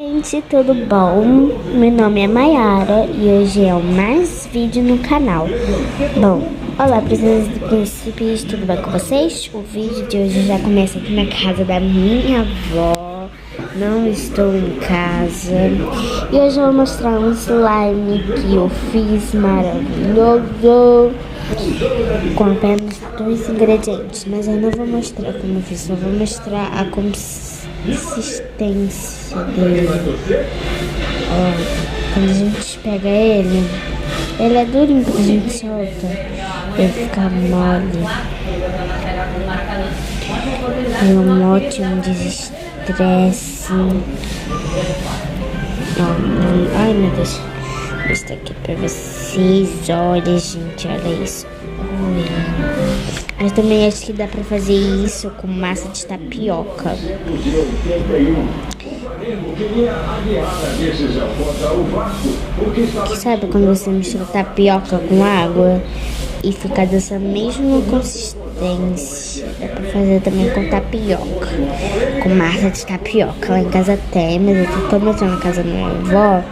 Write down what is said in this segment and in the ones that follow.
Gente, tudo bom? Meu nome é Mayara e hoje é o mais vídeo no canal. Bom, olá princesas e príncipes, tudo bem com vocês? O vídeo de hoje já começa aqui na casa da minha avó. Não estou em casa. E hoje eu vou mostrar um slime que eu fiz maravilhoso, com apenas 2 ingredientes. Mas eu não vou mostrar como eu fiz, só vou mostrar a consistência dele. Ó, quando a gente pega ele é durinho, quando a gente solta, ele fica mole. É um ótimo desestresse. Ai meu Deus, vou mostrar aqui pra vocês. Olha gente, olha isso. Mas também acho que dá pra fazer isso com massa de tapioca. Sabe quando você mistura tapioca com água e fica dessa mesma consistência? Dá pra fazer também com tapioca, com massa de tapioca. Lá em casa tem, mas como eu tô na casa da minha avó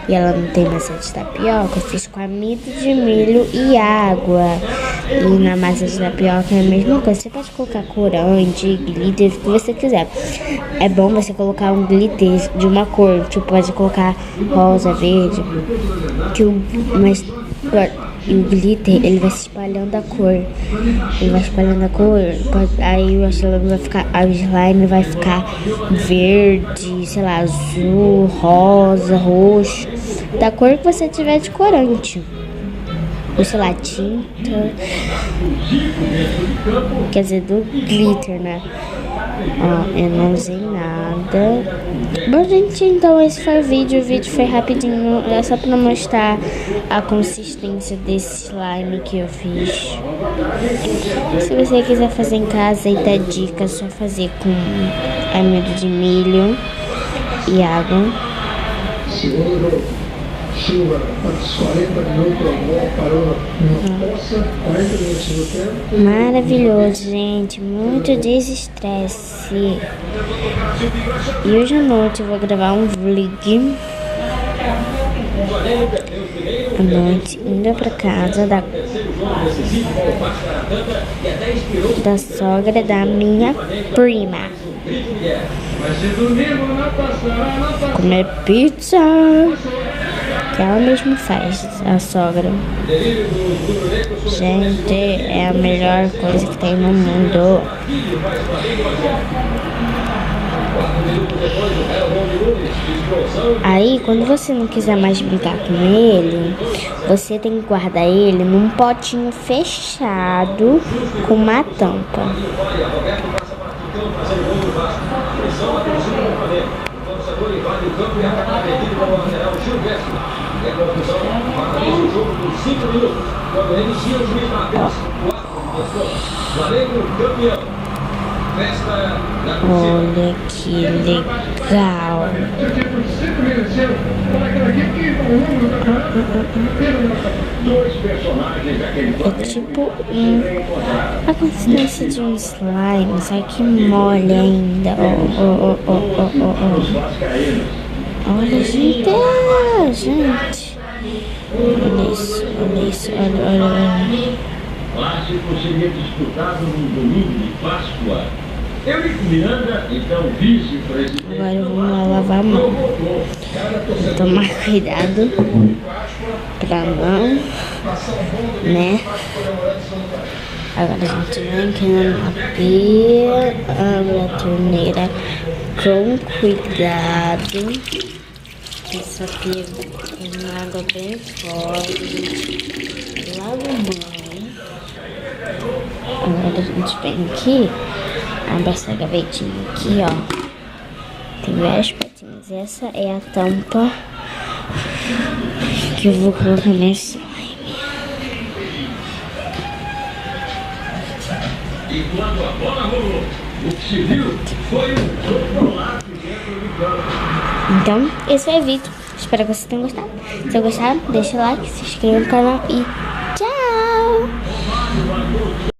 e ela não tem massa de tapioca, eu fiz com amido de milho e água. E na massa de tapioca é a mesma coisa. Você pode colocar corante, glitter, o que você quiser. É bom você colocar um glitter de uma cor, tipo, pode colocar rosa, verde, e o glitter, ele vai se espalhando a cor. Ele vai espalhando a cor. Aí o slime vai ficar verde, sei lá, azul, rosa, roxo, da cor que você tiver de corante. Ou sei lá, tinta. Quer dizer, do glitter, né? Ó, eu não usei nada. Bom, gente, então esse foi o vídeo. O vídeo foi rapidinho, é só pra mostrar a consistência desse slime que eu fiz. Se você quiser fazer em casa e dar dicas, é só fazer com amido de milho e água. Chuva, uns 40 minutos, parou na poça, 40 minutos no tempo. Maravilhoso, gente. Muito desestresse. E hoje à noite eu vou gravar um vlog à noite, indo pra casa da sogra da minha prima. Comer pizza, que ela mesma faz, a sogra. Gente, é a melhor coisa que tem no mundo. Aí, quando você não quiser mais brincar com ele, você tem que guardar ele num potinho fechado com uma tampa. Olha que legal. É tipo a consistência de um slime, só que mole ainda. Olha, gente, olha isso, olha. Clássico seria disputado no domingo de Páscoa. Eurico Miranda, então vice-presidente. Agora eu vou lá lavar a mão. Vou tomar cuidado pra não, né? Agora a gente vem aqui na pia, abre a torneira com cuidado. Essa pia tem uma água bem forte. Lava a mão. Agora a gente vem aqui, abre essa gavetinha aqui, ó. Tem várias patinhas. Essa é a tampa que eu vou colocar nesse slime. Enquanto a bola rolou, o que se viu foi um controlado dentro do campo. Então, esse foi o vídeo. Espero que vocês tenham gostado. Se gostar, deixa o like, se inscreva no canal e